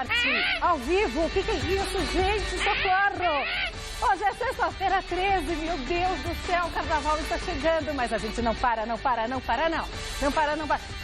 Esporte ao vivo. O que é isso, gente? Socorro! Hoje é sexta-feira 13, meu Deus do céu, o carnaval está chegando, mas a gente não para.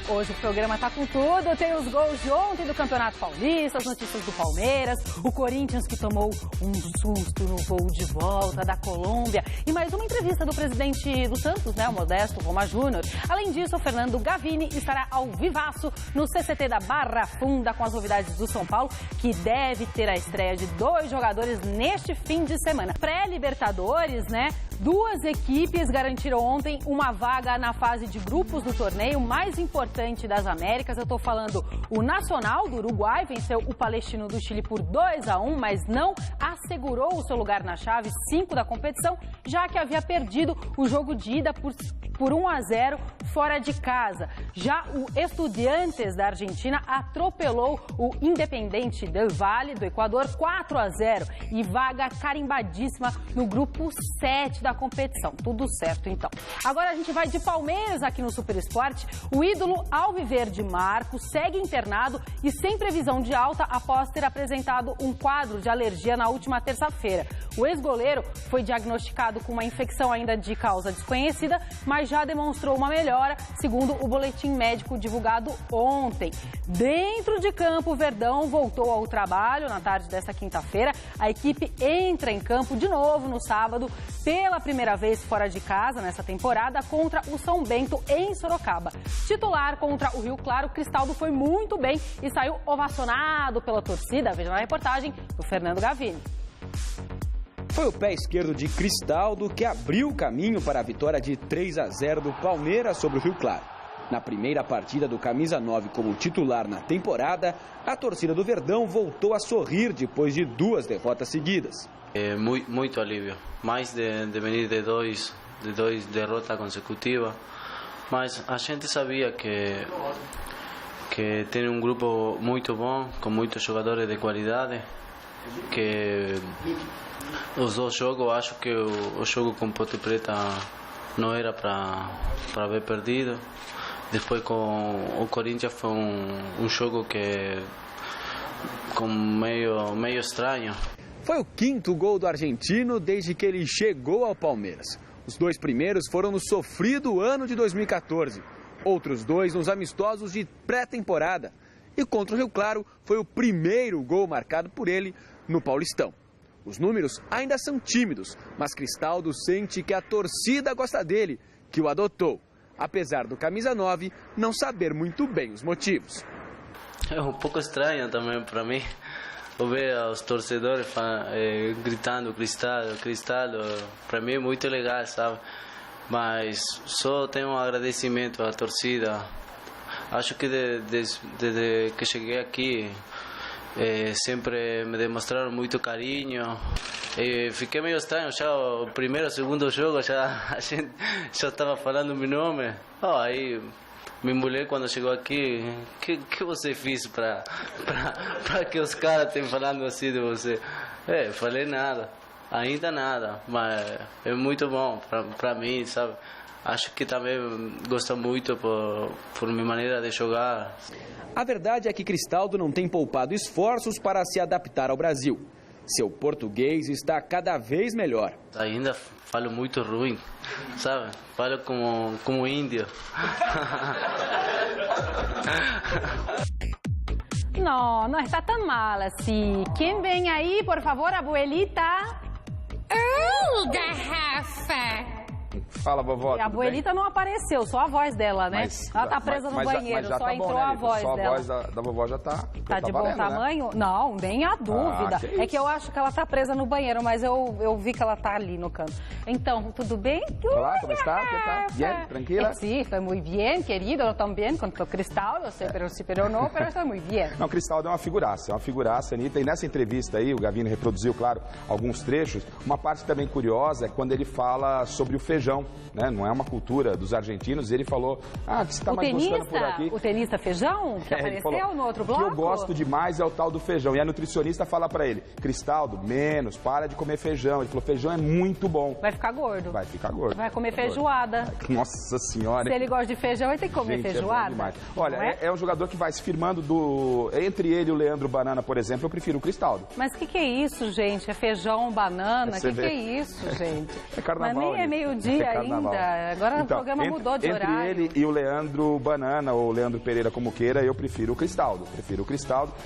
Hoje o programa tá com tudo, tem os gols de ontem do Campeonato Paulista, as notícias do Palmeiras, o Corinthians que tomou um susto no voo de volta da Colômbia e mais uma entrevista do presidente do Santos, né, o Modesto Roma Júnior. Além disso, o Fernando Gavini estará ao vivaço no CCT da Barra Funda com as novidades do São Paulo, que deve ter a estreia de 2 jogadores neste fim de semana. Pré-Libertadores, né? 2 equipes garantiram ontem uma vaga na fase de grupos do torneio mais importante das Américas. Eu estou falando o Nacional do Uruguai, venceu o Palestino do Chile por 2-1, mas não assegurou o seu lugar na chave 5 da competição, já que havia perdido o jogo de ida por 1-0 fora de casa. Já o Estudiantes da Argentina atropelou o Independiente del Valle do Equador 4-0 e vaga carimbadíssima no grupo 7 da competição. Tudo certo, então. Agora a gente vai de Palmeiras aqui no Super Esporte. O ídolo alviverde Marco segue internado e sem previsão de alta após ter apresentado um quadro de alergia na última terça-feira. O ex-goleiro foi diagnosticado com uma infecção ainda de causa desconhecida, mas já demonstrou uma melhora, segundo o boletim médico divulgado ontem. Dentro de campo, o Verdão voltou ao trabalho na tarde desta quinta-feira. A equipe entra em campo de novo no sábado, pela primeira vez fora de casa nessa temporada, contra o São Bento em Sorocaba. Titular contra o Rio Claro, Cristaldo foi muito bem e saiu ovacionado pela torcida. Veja na reportagem do Fernando Gavini. Foi o pé esquerdo de Cristaldo que abriu o caminho para a vitória de 3-0 do Palmeiras sobre o Rio Claro. Na primeira partida do Camisa 9 como titular na temporada, a torcida do Verdão voltou a sorrir depois de 2 derrotas seguidas. Muito alívio, mais de venir de dois derrotas consecutivas, mas a gente sabia que tem um grupo muito bom, com muitos jogadores de qualidade, que os 2 jogos, acho que o jogo com Ponte Preta não era para haver perdido. Depois com o Corinthians foi um jogo que meio estranho. Foi o 5º gol do argentino desde que ele chegou ao Palmeiras. Os 2 primeiros foram no sofrido ano de 2014. Outros 2 nos amistosos de pré-temporada. E contra o Rio Claro foi o primeiro gol marcado por ele no Paulistão. Os números ainda são tímidos, mas Cristaldo sente que a torcida gosta dele, que o adotou, apesar do Camisa 9 não saber muito bem os motivos. É um pouco estranho também para mim ver os torcedores gritando Cristaldo, para mim é muito legal, sabe? Mas só tenho um agradecimento à torcida. Acho que desde que cheguei aqui sempre me demonstraram muito carinho. Fiquei meio estranho, já o primeiro, o segundo jogo, a gente já estava falando meu nome. Aí minha mulher, quando chegou aqui, que você fez para que os caras estejam falando assim de você? Falei nada, ainda nada, mas é muito bom para mim, sabe? Acho que também gosto muito por minha maneira de jogar. A verdade é que Cristaldo não tem poupado esforços para se adaptar ao Brasil. Seu português está cada vez melhor. Ainda falo muito ruim, sabe? Falo como índio. Não está tão mal assim. Quem vem aí, por favor, abuelita? Garrafa! Fala, vovó. E a abuelita não apareceu, só a voz dela, né? Ela tá presa no banheiro, só tá entrou bom, né, a voz só dela. A voz da vovó já tá de bom valendo, tamanho? Né? Não, nem a dúvida. Que que eu acho que ela tá presa no banheiro, mas eu vi que ela tá ali no canto. Então, tudo bem? Olá, como está? Bien? Tranquila? Sí, estoy muy bien, querido. Eu também, com o Cristaldo, eu sei, pero não, pero estou muito bem. Não, Cristaldo é uma figuraça, Anitta. E nessa entrevista aí, o Gavini reproduziu, claro, alguns trechos. Uma parte também curiosa é quando ele fala sobre o feijão. né? Não é uma cultura dos argentinos. Ele falou, que você está mais buscando por aqui. O tenista Feijão, que apareceu no outro bloco? O que eu gosto demais é o tal do feijão. E a nutricionista fala para ele, Cristaldo, menos, para de comer feijão. Ele falou, feijão é muito bom. Vai ficar gordo. Vai ficar gordo. Vai comer feijoada. Nossa Senhora. Se ele gosta de feijão, ele tem que comer feijoada. Olha, é um jogador que vai se firmando entre ele e o Leandro Banana, por exemplo, eu prefiro o Cristaldo. Mas o que é isso, gente? É feijão, banana? O que é isso, gente? É carnaval. Mas nem é meio-dia ainda. Agora o programa mudou de horário. Entre ele e o Leandro Banana, ou Leandro Pereira, como queira, eu prefiro o Cristaldo.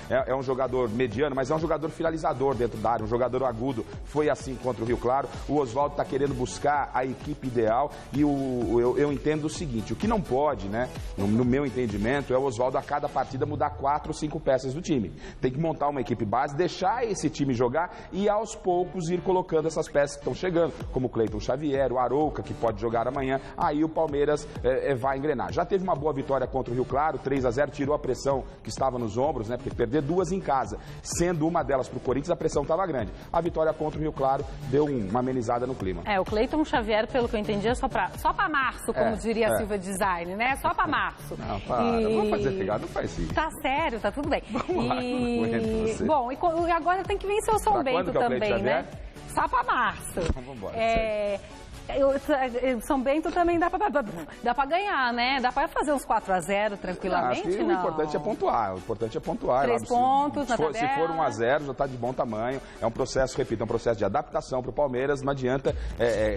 É um jogador mediano, mas é um jogador finalizador dentro da área, um jogador agudo. Foi assim contra o Rio Claro. O Oswaldo está querendo buscar a equipe ideal e eu entendo o seguinte, o que não pode, né, no meu entendimento, é o Oswaldo a cada partida mudar 4 ou 5 peças do time. Tem que montar uma equipe base, deixar esse time jogar e aos poucos ir colocando essas peças que estão chegando, como o Cleiton Xavier, o Arouca, que pode jogar amanhã. Aí o Palmeiras vai engrenar. Já teve uma boa vitória contra o Rio Claro, 3-0, tirou a pressão que estava nos ombros, né? Porque perder 2 em casa, sendo uma delas para o Corinthians, a pressão estava grande. A vitória contra o Rio Claro deu uma amenizada no clima. O Cleiton Xavier, pelo que eu entendi, é só para março, como diria a Silva Design, né? Só para março. Não, vamos fazer pegada, não faz isso. Tá sério, tá tudo bem. Bom, e agora tem que vencer o São Bento também, né? Só para março. Vamos embora. São Bento também dá pra ganhar, né? Dá pra fazer uns 4-0 tranquilamente, acho que não? O importante é pontuar. 3 pontos na tabela. Se for 1-0, já está de bom tamanho. É um processo, repito, é um processo de adaptação para o Palmeiras. Não adianta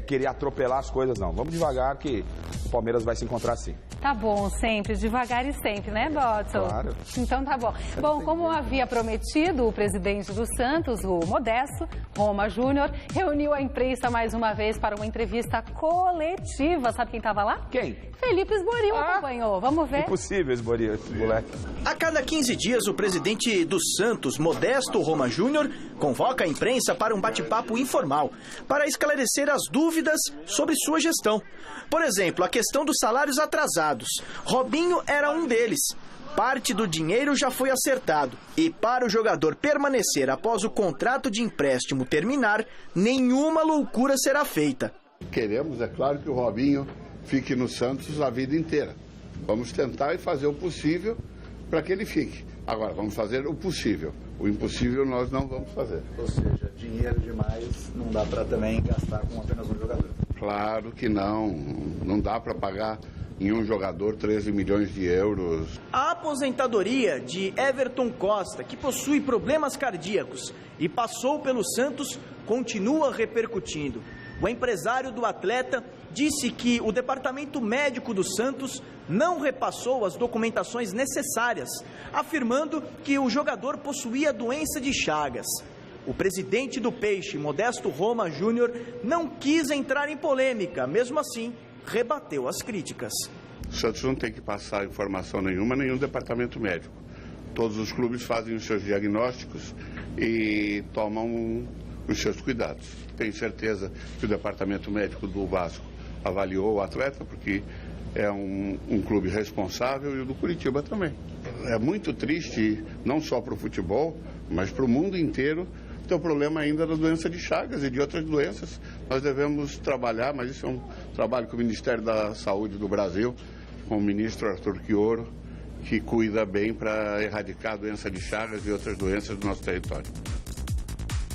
querer atropelar as coisas, não. Vamos devagar que o Palmeiras vai se encontrar sim. Tá bom, sempre, devagar e sempre, né, Dodson? Claro. Então tá bom. Bom, como havia prometido, o presidente do Santos, o Modesto Roma Júnior, reuniu a imprensa mais uma vez para uma entrevista coletiva. Sabe quem estava lá? Quem? Felipe Esboril acompanhou. Vamos ver. Impossível, Esboril, esse moleque. A cada 15 dias, o presidente do Santos, Modesto Roma Júnior, convoca a imprensa para um bate-papo informal, para esclarecer as dúvidas sobre sua gestão. Por exemplo, a questão dos salários atrasados. Robinho era um deles. Parte do dinheiro já foi acertado. E para o jogador permanecer após o contrato de empréstimo terminar, nenhuma loucura será feita. Queremos, é claro, que o Robinho fique no Santos a vida inteira. Vamos tentar e fazer o possível para que ele fique. Agora, vamos fazer o possível. O impossível nós não vamos fazer. Ou seja, dinheiro demais não dá para também gastar com apenas um jogador. Claro que não. Não dá para pagar em um jogador 13 milhões de euros. A aposentadoria de Everton Costa, que possui problemas cardíacos e passou pelo Santos, continua repercutindo. O empresário do atleta disse que o departamento médico do Santos não repassou as documentações necessárias, afirmando que o jogador possuía doença de Chagas. O presidente do Peixe, Modesto Roma Júnior, não quis entrar em polêmica, mesmo assim, rebateu as críticas. O Santos não tem que passar informação nenhuma, nenhum departamento médico. Todos os clubes fazem os seus diagnósticos e tomam os seus cuidados. Tenho certeza que o departamento médico do Vasco avaliou o atleta, porque é um clube responsável, e o do Curitiba também. É muito triste, não só para o futebol, mas para o mundo inteiro, ter o problema ainda da doença de Chagas e de outras doenças. Nós devemos trabalhar, mas isso é um trabalho com o Ministério da Saúde do Brasil, com o ministro Arthur Quioro, que cuida bem para erradicar a doença de Chagas e outras doenças do nosso território.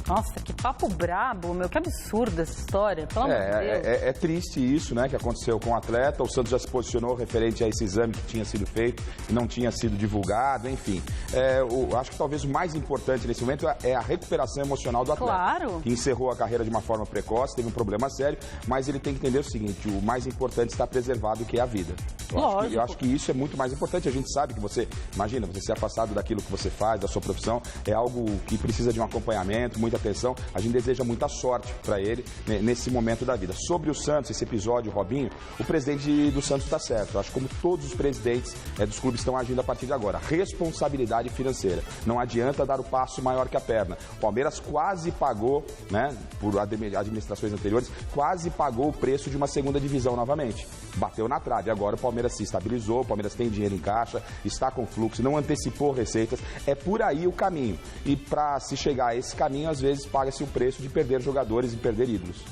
Nossa, que papo brabo, meu, que absurda essa história, pelo amor de Deus. É triste isso, né, que aconteceu com o atleta. O Santos já se posicionou referente a esse exame que tinha sido feito e não tinha sido divulgado, enfim. Acho que talvez o mais importante nesse momento é a recuperação emocional do atleta. Claro. Que encerrou a carreira de uma forma precoce, teve um problema sério, mas ele tem que entender o seguinte, o mais importante está preservado, que é a vida. Eu acho que isso é muito mais importante. A gente sabe que você ser afastado daquilo que você faz, da sua profissão, é algo que precisa de um acompanhamento, muita atenção. A gente deseja muita sorte para ele nesse momento da vida. Sobre o Santos, esse episódio, Robinho, o presidente do Santos está certo. Eu acho que como todos os presidentes dos clubes estão agindo a partir de agora. Responsabilidade financeira. Não adianta dar o passo maior que a perna. O Palmeiras quase pagou, né, por administrações anteriores, quase pagou o preço de uma segunda divisão novamente. Bateu na trave. Agora o Palmeiras se estabilizou, o Palmeiras tem dinheiro em caixa, está com fluxo, não antecipou receitas. É por aí o caminho. E para se chegar a esse caminho, às vezes paga-se o preço de perder jogadores e perder ídolos.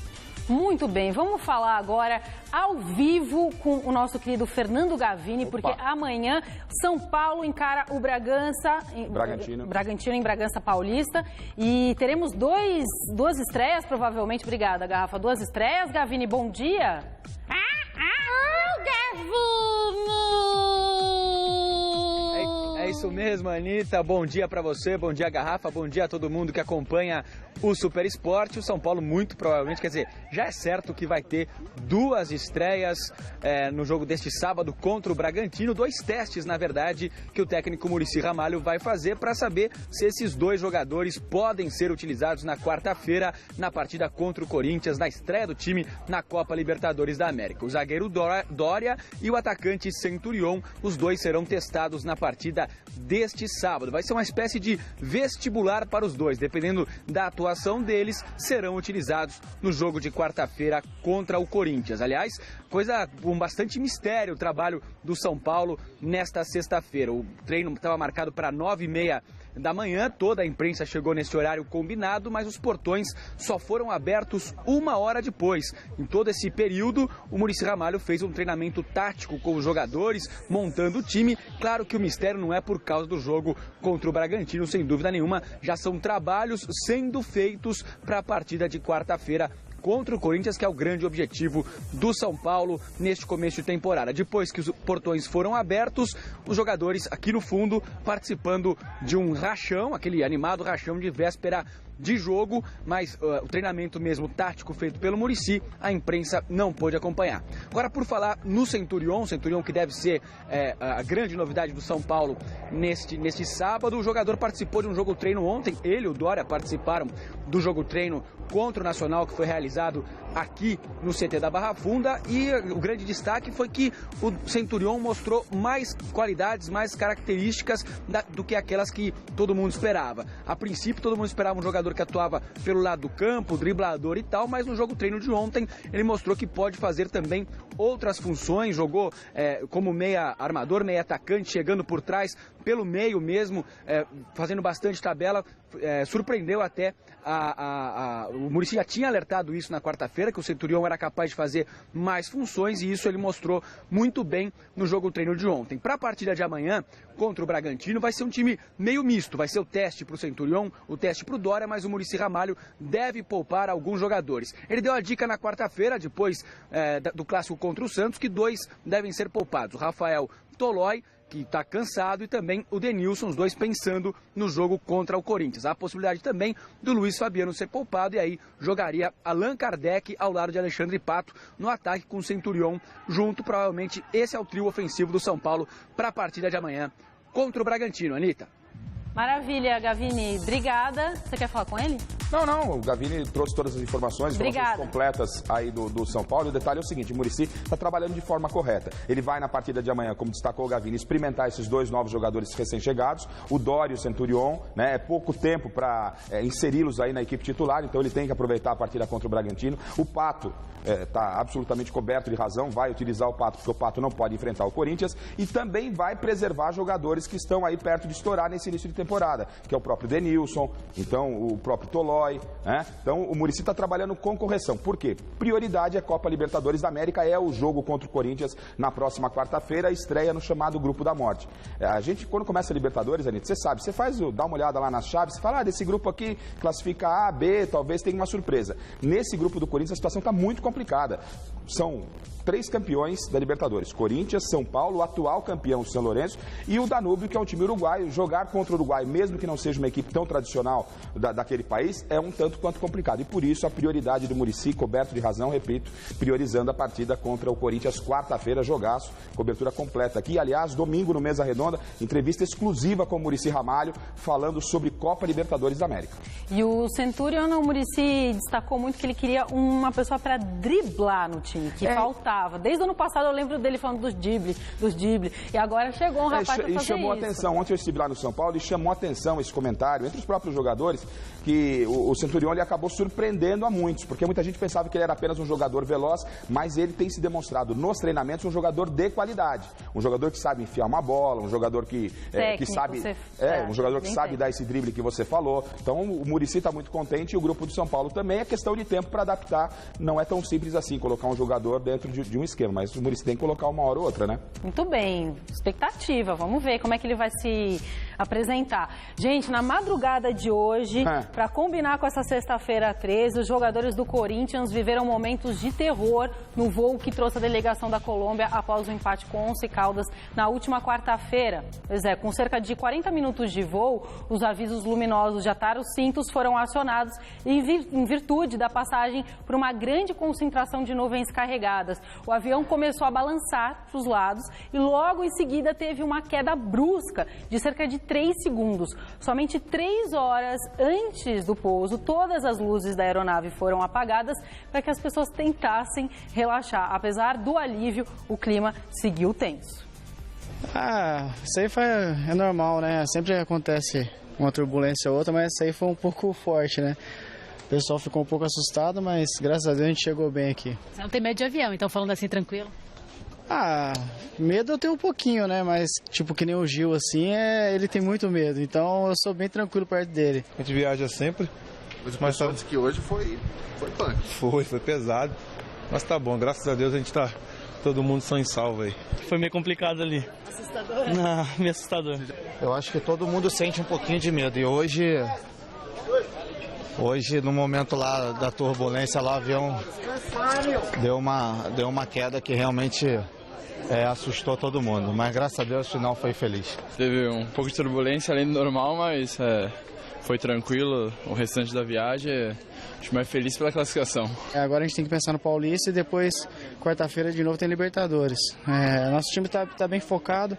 Muito bem, vamos falar agora ao vivo com o nosso querido Fernando Gavini, porque amanhã São Paulo encara o Bragantino em Bragança Paulista e teremos duas estreias, provavelmente. Obrigada, Garrafa. 2 estreias. Gavini, bom dia. É isso mesmo, Anitta. Bom dia para você, bom dia, Garrafa, bom dia a todo mundo que acompanha o Super Esporte. O São Paulo muito provavelmente, quer dizer, já é certo que vai ter 2 estreias no jogo deste sábado contra o Bragantino. 2 testes, na verdade, que o técnico Muricy Ramalho vai fazer para saber se esses 2 jogadores podem ser utilizados na quarta-feira na partida contra o Corinthians, na estreia do time na Copa Libertadores da América. O zagueiro Dória e o atacante Centurion, os 2 serão testados na partida deste sábado. Vai ser uma espécie de vestibular para os 2, dependendo da atuação deles, serão utilizados no jogo de quarta-feira contra o Corinthians. Aliás, coisa com bastante mistério o trabalho do São Paulo nesta sexta-feira. O treino estava marcado para 9h30 da manhã, toda a imprensa chegou nesse horário combinado, mas os portões só foram abertos 1 hora depois. Em todo esse período, o Muricy Ramalho fez um treinamento tático com os jogadores, montando o time. Claro que o mistério não é por causa do jogo contra o Bragantino, sem dúvida nenhuma, já são trabalhos sendo feitos para a partida de quarta-feira contra o Corinthians, que é o grande objetivo do São Paulo neste começo de temporada. Depois que os portões foram abertos, os jogadores aqui no fundo participando de um rachão, aquele animado rachão de véspera de jogo, mas o treinamento mesmo tático feito pelo Muricy, a imprensa não pôde acompanhar. Agora, por falar no Centurion que deve ser a grande novidade do São Paulo neste sábado, o jogador participou de um jogo-treino ontem, ele e o Dória participaram do jogo-treino contra o Nacional, que foi realizado aqui no CT da Barra Funda, e o grande destaque foi que o Centurion mostrou mais qualidades, mais características do que aquelas que todo mundo esperava. A princípio, todo mundo esperava um jogador que atuava pelo lado do campo, driblador e tal, mas no jogo-treino de ontem ele mostrou que pode fazer também outras funções, jogou como meia armador, meia atacante, chegando por trás, pelo meio mesmo, fazendo bastante tabela, surpreendeu até o Muricy já tinha alertado isso na quarta-feira, que o Centurion era capaz de fazer mais funções, e isso ele mostrou muito bem no jogo-treino de ontem. Para a partida de amanhã, contra o Bragantino, vai ser um time meio misto, vai ser o teste para o Centurion, o teste para o Dória, mas o Muricy Ramalho deve poupar alguns jogadores. Ele deu a dica na quarta-feira, depois do clássico contra o Santos, que 2 devem ser poupados, o Rafael Tolói, que está cansado, e também o Denilson, os 2 pensando no jogo contra o Corinthians. Há a possibilidade também do Luiz Fabiano ser poupado, e aí jogaria Allan Kardec ao lado de Alexandre Pato no ataque com o Centurion junto. Provavelmente esse é o trio ofensivo do São Paulo para a partida de amanhã contra o Bragantino. Anitta. Maravilha, Gavini. Obrigada. Você quer falar com ele? Não. O Gavini trouxe todas as informações completas aí do São Paulo. E o detalhe é o seguinte, o Muricy está trabalhando de forma correta. Ele vai na partida de amanhã, como destacou o Gavini, experimentar esses 2 novos jogadores recém-chegados, o Dória e o Centurion, né? É pouco tempo para inseri-los aí na equipe titular, então ele tem que aproveitar a partida contra o Bragantino. O Pato está absolutamente coberto de razão, vai utilizar o Pato, porque o Pato não pode enfrentar o Corinthians, e também vai preservar jogadores que estão aí perto de estourar nesse início de temporada, que é o próprio Denilson, então o próprio Tolói, né? Então o Muricy está trabalhando com correção. Por quê? Prioridade é Copa Libertadores da América, é o jogo contra o Corinthians na próxima quarta-feira, estreia no chamado Grupo da Morte. A gente, quando começa a Libertadores, Anitta, você sabe, você dá uma olhada lá nas chaves, você fala, desse grupo aqui classifica A, B, talvez tenha uma surpresa. Nesse grupo do Corinthians a situação está muito complicada. São 3 campeões da Libertadores, Corinthians, São Paulo, o atual campeão São Lourenço, e o Danúbio, que é um time uruguaio. Jogar contra o Uruguai, mesmo que não seja uma equipe tão tradicional daquele país, é um tanto quanto complicado. E por isso a prioridade do Muricy, coberto de razão, repito, priorizando a partida contra o Corinthians, quarta-feira, jogaço, cobertura completa aqui. Aliás, domingo no Mesa Redonda, entrevista exclusiva com o Muricy Ramalho, falando sobre Copa Libertadores da América. E o Centurion, o Muricy destacou muito que ele queria uma pessoa para driblar no time, que faltava. Desde o ano passado eu lembro dele falando dos dribles, e agora chegou um rapaz para fazer isso. E chamou atenção, ontem eu estive lá no São Paulo e chamou atenção esse comentário entre os próprios jogadores, que o Centurion ele acabou surpreendendo a muitos, porque muita gente pensava que ele era apenas um jogador veloz, mas ele tem se demonstrado nos treinamentos um jogador de qualidade, um jogador que sabe enfiar uma bola, um jogador que sabe, um jogador que sabe dar esse drible que você falou. Então o Muricy está muito contente e o grupo do São Paulo também. É questão de tempo para adaptar, não é tão simples assim colocar um jogador dentro de um esquema, mas o Muricy tem que colocar uma hora ou outra, né? Muito bem, expectativa, vamos ver como é que ele vai se apresentar. Gente, na madrugada de hoje, para combinar com essa sexta-feira 13, os jogadores do Corinthians viveram momentos de terror no voo que trouxe a delegação da Colômbia após o empate com Once Caldas na última quarta-feira. Pois é, com cerca de 40 minutos de voo, os avisos luminosos de atar os cintos foram acionados em virtude da passagem por uma grande concentração de nuvens carregadas. O avião começou a balançar para os lados e logo em seguida teve uma queda brusca de cerca de 3 segundos. Somente 3 horas antes do pouso, todas as luzes da aeronave foram apagadas para que as pessoas tentassem relaxar. Apesar do alívio, o clima seguiu tenso. Isso aí é normal, né? Sempre acontece uma turbulência ou outra, mas essa aí foi um pouco forte, né? O pessoal ficou um pouco assustado, mas graças a Deus a gente chegou bem aqui. Você não tem medo de avião, então falando assim tranquilo? Medo eu tenho um pouquinho, né? Mas tipo que nem o Gil, assim, ele tem muito medo. Então eu sou bem tranquilo perto dele. A gente viaja sempre. Mas sabe que hoje foi punk. Foi pesado. Mas tá bom, graças a Deus a gente tá todo mundo são em salvo aí. Foi meio complicado ali. Assustador? Não, meio assustador. Eu acho que todo mundo sente um pouquinho de medo. E hoje no momento lá da turbulência, lá o avião deu uma queda que realmente assustou todo mundo. Mas graças a Deus o final foi feliz. Teve um pouco de turbulência além do normal, mas foi tranquilo o restante da viagem. Acho mais feliz pela classificação. Agora a gente tem que pensar no Paulista e depois, quarta-feira, de novo tem Libertadores. Nosso time tá bem focado.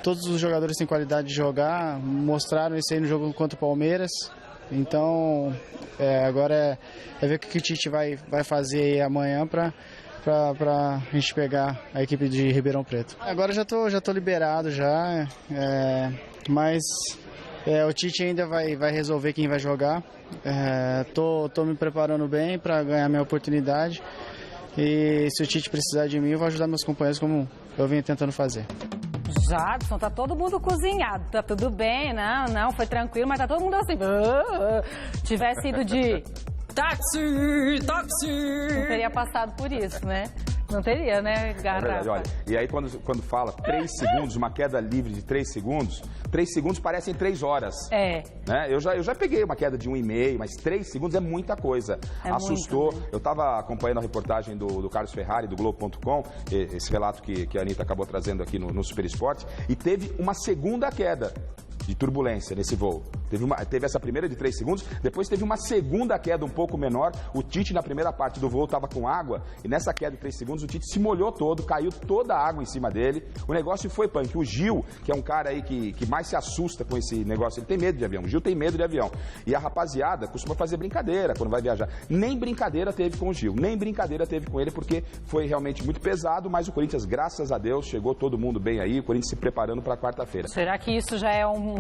Todos os jogadores têm qualidade de jogar, mostraram isso aí no jogo contra o Palmeiras. Então, agora é ver o que o Tite vai fazer aí amanhã para a gente pegar a equipe de Ribeirão Preto. Agora já tô liberado já, mas o Tite ainda vai resolver quem vai jogar. Tô me preparando bem para ganhar minha oportunidade e se o Tite precisar de mim, eu vou ajudar meus companheiros como eu venho tentando fazer. Jadson, tá todo mundo cozinhado, tá tudo bem, não, foi tranquilo, mas tá todo mundo assim, tivesse ido de táxi, não teria passado por isso, né? Não teria, né, Garrafa? É verdade, olha, e aí quando fala 3 segundos, uma queda livre de 3 segundos, 3 segundos parecem 3 horas. Né? Eu já peguei uma queda de 1,5, mas 3 segundos é muita coisa. Assustou. Muito, né? Eu estava acompanhando a reportagem do Carlos Ferrari, do Globo.com, esse relato que a Anitta acabou trazendo aqui no Super Esporte, e teve uma segunda queda de turbulência nesse voo. Teve essa primeira de 3 segundos, depois teve uma segunda queda um pouco menor. O Tite, na primeira parte do voo, estava com água, e nessa queda de 3 segundos, o Tite se molhou todo, caiu toda a água em cima dele. O negócio foi punk. O Gil, que é um cara aí que mais se assusta com esse negócio, ele tem medo de avião. O Gil tem medo de avião. E a rapaziada costuma fazer brincadeira quando vai viajar. Nem brincadeira teve com o Gil, nem brincadeira teve com ele, porque foi realmente muito pesado, mas o Corinthians, graças a Deus, chegou todo mundo bem aí, o Corinthians se preparando para quarta-feira. Será que isso já é um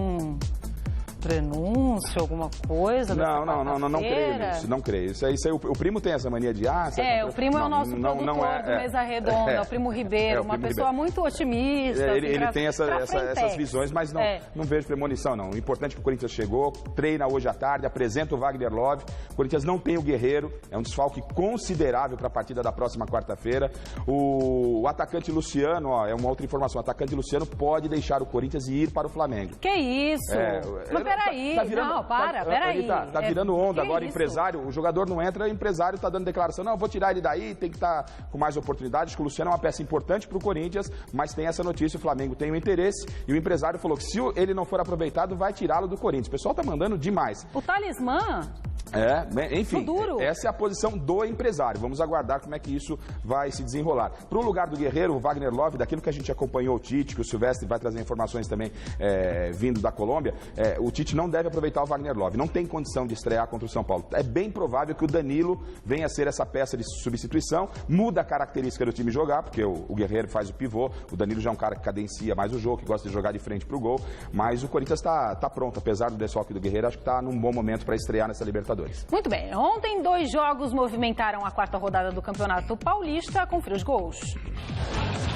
prenúncio, alguma coisa? Não creio nisso, não creio. Isso aí, o primo tem essa mania de... o primo é o nosso produtor do Mesa Redonda, o primo Ribeiro, uma pessoa muito otimista. Ele tem essas visões, mas não vejo premonição, não. O importante é que o Corinthians chegou, treina hoje à tarde, apresenta o Wagner Love. O Corinthians não tem o Guerreiro, é um desfalque considerável para a partida da próxima quarta-feira. O atacante Luciano, é uma outra informação, o atacante Luciano pode deixar o Corinthians e ir para o Flamengo. Que isso? Peraí, peraí. Tá virando onda agora, empresário, o jogador não entra, o empresário tá dando declaração, não, vou tirar ele daí, tem que estar com mais oportunidades, que o Luciano é uma peça importante pro Corinthians, mas tem essa notícia, o Flamengo tem o interesse, e o empresário falou que se ele não for aproveitado, vai tirá-lo do Corinthians. O pessoal tá mandando demais. O talismã... Enfim, essa é a posição do empresário. Vamos aguardar como é que isso vai se desenrolar. Para o lugar do Guerreiro, o Wagner Love, daquilo que a gente acompanhou o Tite, que o Silvestre vai trazer informações também vindo da Colômbia, o Tite Tite não deve aproveitar o Wagner Love. Não tem condição de estrear contra o São Paulo. É bem provável que o Danilo venha a ser essa peça de substituição. Muda a característica do time jogar, porque o Guerreiro faz o pivô. O Danilo já é um cara que cadencia mais o jogo, que gosta de jogar de frente pro gol. Mas o Corinthians tá pronto. Apesar do desfalque do Guerreiro, acho que tá num bom momento para estrear nessa Libertadores. Muito bem. Ontem, 2 jogos movimentaram a 4ª rodada do Campeonato Paulista. Confira os gols.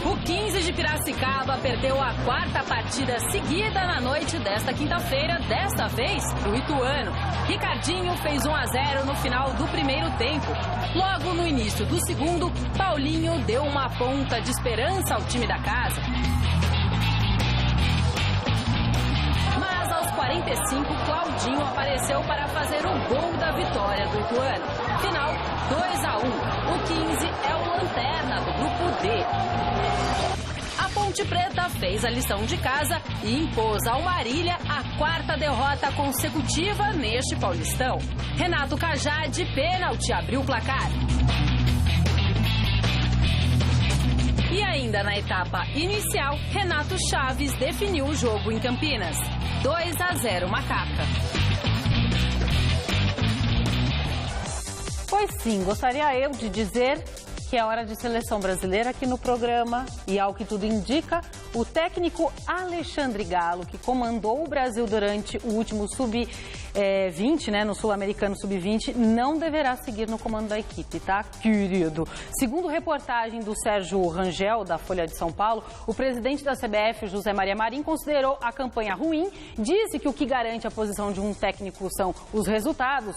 O 15 de Piracicaba perdeu a 4ª partida seguida na noite desta quinta-feira, desta vez pro Ituano. Ricardinho fez 1-0 no final do primeiro tempo. Logo no início do segundo, Paulinho deu uma ponta de esperança ao time da casa. Mas aos 45, Claudinho apareceu para fazer o gol da vitória do Ituano. Final 2-1. O 15 é o lanterna do grupo D. A Ponte Preta fez a lição de casa e impôs ao Marília a 4ª derrota consecutiva neste Paulistão. Renato Cajá, de pênalti, abriu o placar. E ainda na etapa inicial, Renato Chaves definiu o jogo em Campinas. 2-0 Macaca. Pois sim, gostaria eu de dizer que é hora de seleção brasileira aqui no programa. E ao que tudo indica, o técnico Alexandre Galo, que comandou o Brasil durante o último sub-20, no Sul-Americano sub-20, não deverá seguir no comando da equipe, tá, querido? Segundo reportagem do Sérgio Rangel, da Folha de São Paulo, o presidente da CBF, José Maria Marim, considerou a campanha ruim, disse que o que garante a posição de um técnico são os resultados,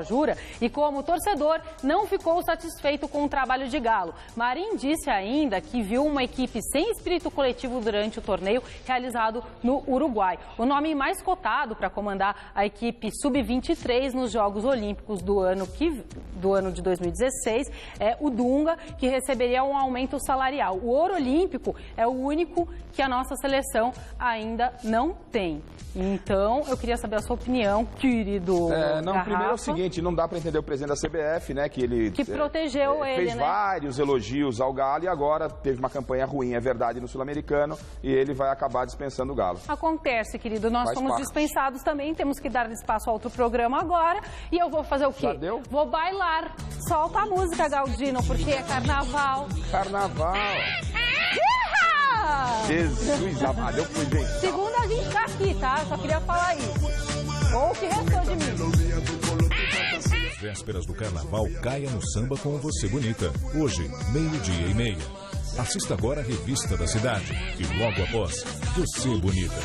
jura? E como torcedor, não ficou satisfeito com o trabalho de Galo. Marim disse ainda que viu uma equipe sem espírito coletivo durante o torneio realizado no Uruguai. O nome mais cotado para comandar a equipe sub-23 nos Jogos Olímpicos do ano de 2016 é o Dunga, que receberia um aumento salarial. O ouro olímpico é o único que a nossa seleção ainda não tem. Então, eu queria saber a sua opinião, querido Garrafa. Primeiro é o seguinte, não dá para entender o presidente da CBF, né, que ele protegeu ele, fez vários elogios ao Galo e agora teve uma campanha ruim, é verdade, no Sul-Americano, e ele vai acabar dispensando o Galo. Acontece, querido, nós somos dispensados também, temos que dar espaço a outro programa agora, e eu vou fazer o quê? Já deu? Vou bailar. Solta a música, Galdino, porque é carnaval. Carnaval. Jesus amado, eu fui bem. Segunda a gente tá aqui, tá? Só queria falar isso. Ou o que restou de mim. Vésperas do Carnaval, caia no samba com Você Bonita. Hoje, 12:30. Assista agora a Revista da Cidade. E logo após, Você Bonita.